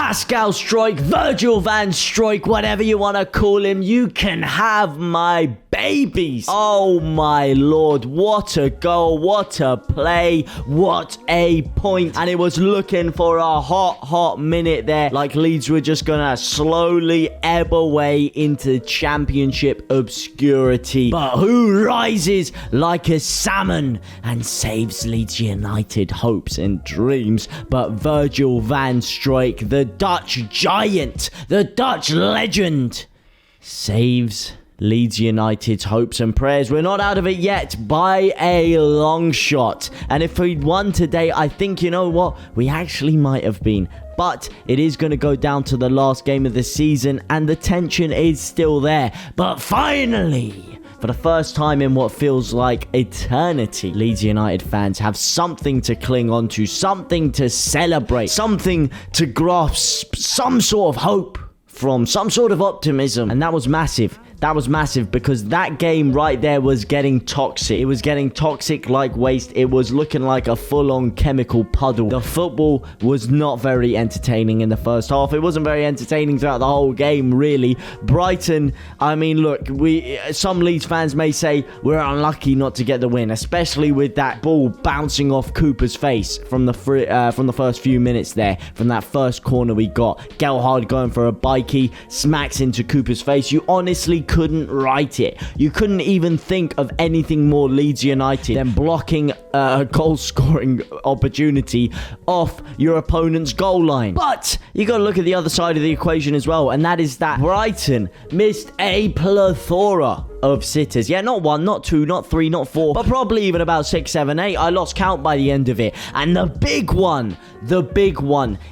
Pascal Struijk, Virgil van Struijk, whatever you want to call him, you can have my babies. Oh my lord, what a goal, what a play, what a point. And it was looking for a hot minute there, like Leeds were just gonna slowly ebb away into championship obscurity. But who rises like a salmon and saves Leeds United hopes and dreams but Virgil van Struijk, the Dutch giant, the Dutch legend, saves Leeds United's hopes and prayers. We're not out of it yet by a long shot. And if we'd won today, I think, you know what, we actually might have been. But it is going to go down to the last game of the season and the tension is still there. But finally, for the first time in what feels like eternity, Leeds United fans have something to cling on to, something to celebrate, something to grasp, some sort of hope from, some sort of optimism. And that was massive. That was massive because that game right there was getting toxic. It was getting toxic like waste. It was looking like a full-on chemical puddle. The football was not very entertaining in the first half. It wasn't very entertaining throughout the whole game, really. Brighton, I mean, look, some Leeds fans may say we're unlucky not to get the win, especially with that ball bouncing off Cooper's face from the first few minutes there, from that first corner we got. Gelhardt going for a bikey, smacks into Cooper's face. You honestly couldn't write it. You couldn't even think of anything more Leeds United than blocking a goal-scoring opportunity off your opponent's goal line. But you got to look at the other side of the equation as well, and that is that Brighton missed a plethora of sitters. Yeah, not one, not two, not three, not four, but probably even about 6, 7, 8. I lost count by the end of it. And the big one,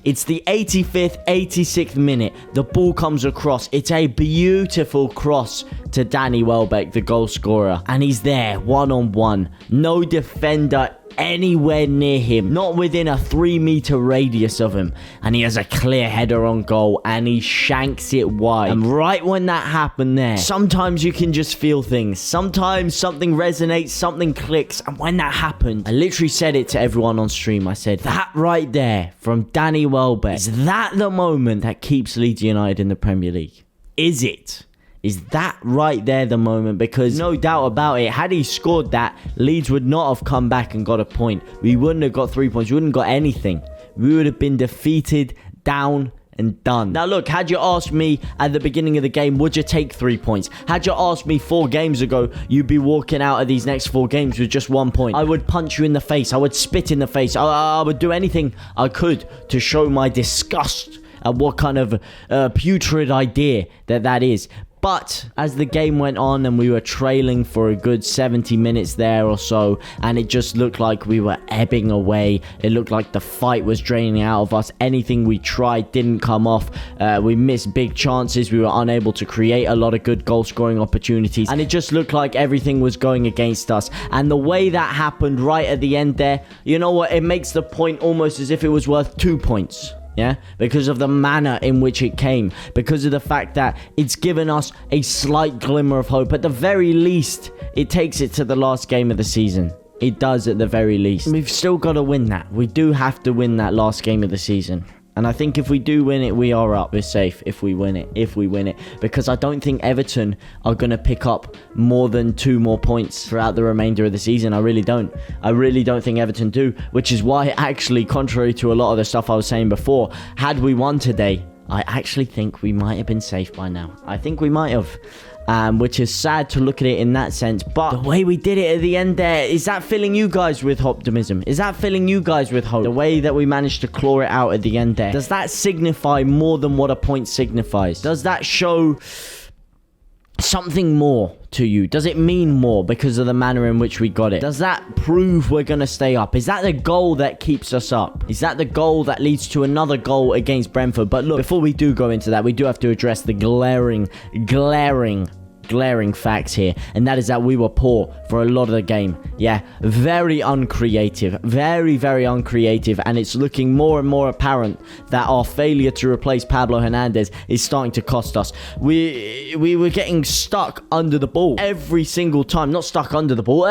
it's the 85th, 86th minute. The ball comes across. It's a beautiful cross to Danny Welbeck, the goal scorer. And he's there, one-on-one. No defender anywhere near him, not within a 3-meter radius of him, and he has a clear header on goal and he shanks it wide. And right when that happened there, sometimes you can just feel things, sometimes something resonates, something clicks. And when that happened, I literally said it to everyone on stream. I said, that right there from Danny Welbeck, is that the moment that keeps Leeds United in the Premier League? Is it? Is that right there the moment? Because no doubt about it, had he scored that, Leeds would not have come back and got a point. We wouldn't have got 3 points. We wouldn't have got anything. We would have been defeated, down and done. Now look, had you asked me at the beginning of the game, would you take 3 points? Had you asked me 4 games ago, you'd be walking out of these next 4 games with just 1 point. I would punch you in the face. I would spit in the face. I would do anything I could to show my disgust at what kind of putrid idea that is. But as the game went on and we were trailing for a good 70 minutes there or so, and it just looked like we were ebbing away. It looked like the fight was draining out of us. Anything we tried didn't come off. We missed big chances. We were unable to create a lot of good goal-scoring opportunities. And it just looked like everything was going against us. And the way that happened right at the end there, you know what? It makes the point almost as if it was worth 2 points. Yeah, because of the manner in which it came, because of the fact that it's given us a slight glimmer of hope. At the very least, it takes it to the last game of the season. It does at the very least. We've still got to win that. We do have to win that last game of the season. And I think if we do win it, we are up. We're safe if we win it. Because I don't think Everton are going to pick up more than 2 more points throughout the remainder of the season. I really don't. I really don't think Everton do. Which is why, actually, contrary to a lot of the stuff I was saying before, had we won today, I actually think we might have been safe by now. I think we might have. Which is sad to look at it in that sense. But the way we did it at the end there, is that filling you guys with optimism? Is that filling you guys with hope? The way that we managed to claw it out at the end there, does that signify more than what a point signifies? Does that show something more to you? Does it mean more because of the manner in which we got it? Does that prove we're going to stay up? Is that the goal that keeps us up? Is that the goal that leads to another goal against Brentford? But look, before we do go into that, we do have to address the glaring facts here, and that is that we were poor for a lot of the game. Yeah, very uncreative, very uncreative, and it's looking more and more apparent that our failure to replace Pablo Hernandez is starting to cost us. We were getting stuck under the ball every single time. Not stuck under the ball,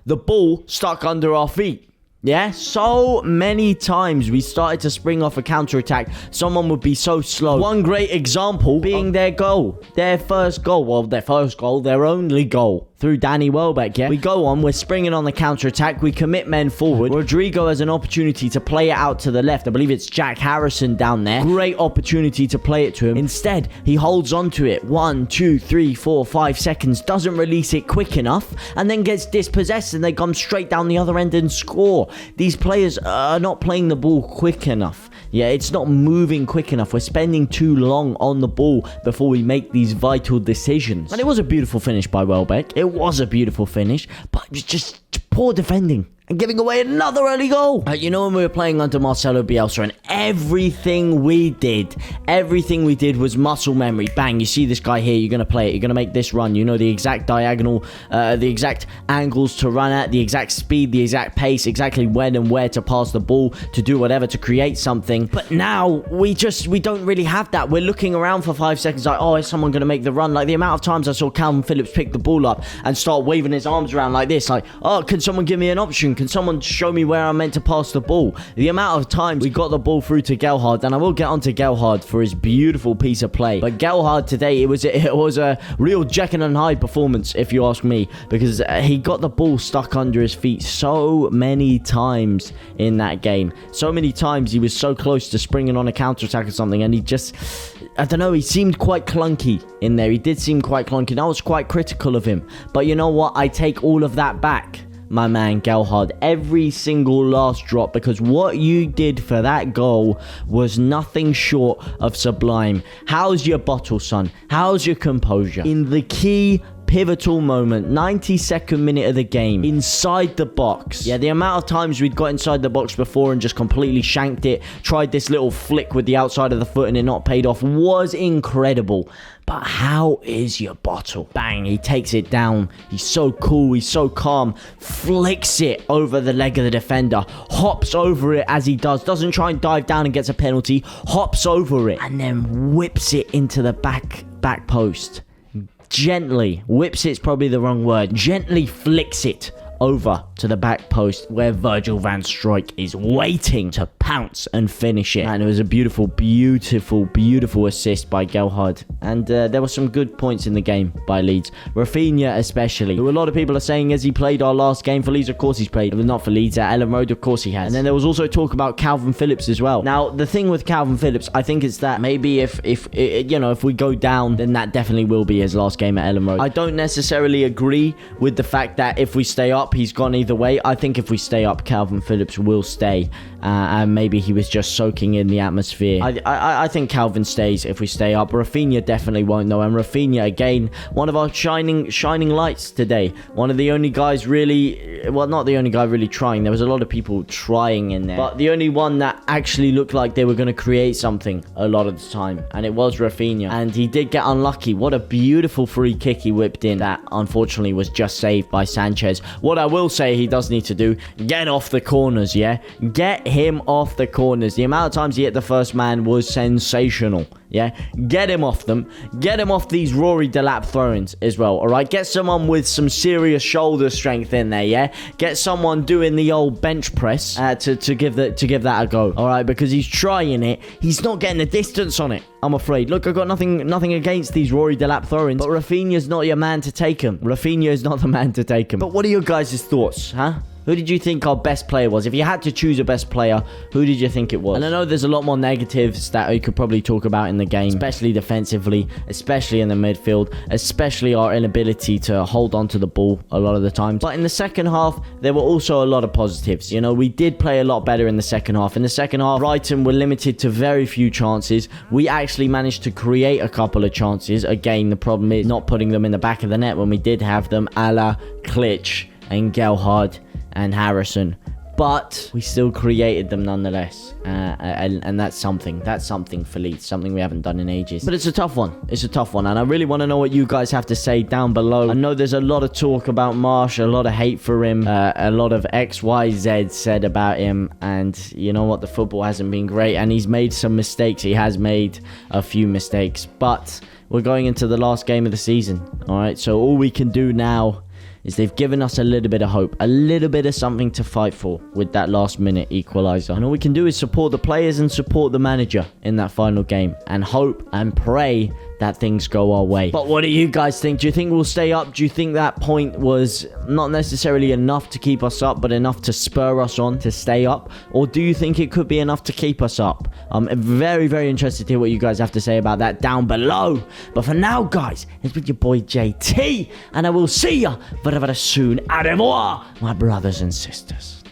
the ball stuck under our feet. Yeah, so many times we started to spring off a counter-attack. Someone would be so slow. One great example being their goal. Their first goal. Well, their only goal. Through Danny Welbeck, yeah? We go on, we're springing on the counter-attack, we commit men forward. Rodrigo has an opportunity to play it out to the left. I believe it's Jack Harrison down there. Great opportunity to play it to him. Instead, he holds on to it 1, 2, 3, 4, 5 seconds, doesn't release it quick enough, and then gets dispossessed, and they come straight down the other end and score. These players are not playing the ball quick enough. Yeah, it's not moving quick enough. We're spending too long on the ball before we make these vital decisions. And it was a beautiful finish by Welbeck. It was a beautiful finish, but it was just poor defending. And giving away another early goal. You know, when we were playing under Marcelo Bielsa, and everything we did was muscle memory. Bang, you see this guy here, you're going to play it, you're going to make this run. You know the exact diagonal, the exact angles to run at, the exact speed, the exact pace, exactly when and where to pass the ball, to do whatever, to create something. But now, we don't really have that. We're looking around for 5 seconds like, oh, is someone going to make the run? Like, the amount of times I saw Calvin Phillips pick the ball up and start waving his arms around like this, like, oh, can someone give me an option? Can someone show me where I'm meant to pass the ball? The amount of times we got the ball through to Gelhardt, and I will get on to Gelhardt for his beautiful piece of play. But Gelhardt today, it was a real Jekyll and Hyde performance, if you ask me, because he got the ball stuck under his feet so many times in that game. So many times he was so close to springing on a counter-attack or something, and he just, I don't know, he seemed quite clunky in there. He did seem quite clunky, and I was quite critical of him. But you know what? I take all of that back, my man Gelhardt, every single last drop, because what you did for that goal was nothing short of sublime. How's your bottle, son? How's your composure? In the key pivotal moment, 92nd minute of the game, inside the box. Yeah, the amount of times we'd got inside the box before and just completely shanked it, tried this little flick with the outside of the foot and it not paid off, was incredible. But how is your bottle? Bang, he takes it down. He's so cool, he's so calm. Flicks it over the leg of the defender. Hops over it as he does. Doesn't try and dive down and gets a penalty. Hops over it. And then whips it into the back post. Gently. Whips it's probably the wrong word. Gently flicks it over to the back post where Virgil van Struijk is waiting to pounce and finish it. And it was a beautiful, beautiful, beautiful assist by Gelhardt. And there were some good points in the game by Leeds. Rafinha especially, who a lot of people are saying, has he played our last game for Leeds? Of course he's played. But not for Leeds, at Ellen Road, of course he has. And then there was also talk about Calvin Phillips as well. Now, the thing with Calvin Phillips, I think it's that maybe if we go down, then that definitely will be his last game at Ellen Road. I don't necessarily agree with the fact that if we stay up, he's gone either way. I think if we stay up, Calvin Phillips will stay, and maybe he was just soaking in the atmosphere. I think Calvin stays if we stay up. Rafinha definitely won't though, and Rafinha again, one of our shining lights today. One of the only guys really, well, not the only guy really trying. There was a lot of people trying in there, but the only one that actually looked like they were going to create something a lot of the time, and it was Rafinha. And he did get unlucky. What a beautiful free kick he whipped in that unfortunately was just saved by Sanchez. What I will say he does need to do, get off the corners, yeah? Get him off the corners. The amount of times he hit the first man was sensational, yeah? Get him off them. Get him off these Rory Delap throw-ins as well, all right? Get someone with some serious shoulder strength in there, yeah? Get someone doing the old bench press to give that a go, all right? Because he's trying it. He's not getting the distance on it, I'm afraid. Look, I've got nothing against these Rory Delap throw-ins, but Rafinha's not your man to take him. Rafinha is not the man to take him. But what are your guys' thoughts, huh? Who did you think our best player was? If you had to choose a best player, who did you think it was? And I know there's a lot more negatives that we could probably talk about in the game, especially defensively, especially in the midfield, especially our inability to hold on to the ball a lot of the times. But in the second half, there were also a lot of positives. You know, we did play a lot better in the second half. In the second half, Brighton were limited to very few chances. We actually managed to create a couple of chances. Again, the problem is not putting them in the back of the net when we did have them, a la Klitsch and Gelhardt and Harrison, but we still created them nonetheless, and that's something for Leeds, something we haven't done in ages. But it's a tough one, and I really want to know what you guys have to say down below. I know there's a lot of talk about Marsh, a lot of hate for him, a lot of XYZ said about him, and you know what, the football hasn't been great, and he's made some mistakes. He has made a few mistakes, but we're going into the last game of the season, all right? So all we can do now is they've given us a little bit of hope, a little bit of something to fight for with that last minute equaliser. And all we can do is support the players and support the manager in that final game and hope and pray that things go our way. But what do you guys think? Do you think we'll stay up? Do you think that point was not necessarily enough to keep us up, but enough to spur us on to stay up? Or do you think it could be enough to keep us up? I'm very, very interested to hear what you guys have to say about that down below. But for now, guys, it's been your boy JT, and I will see ya very, very soon. Au revoir, my brothers and sisters.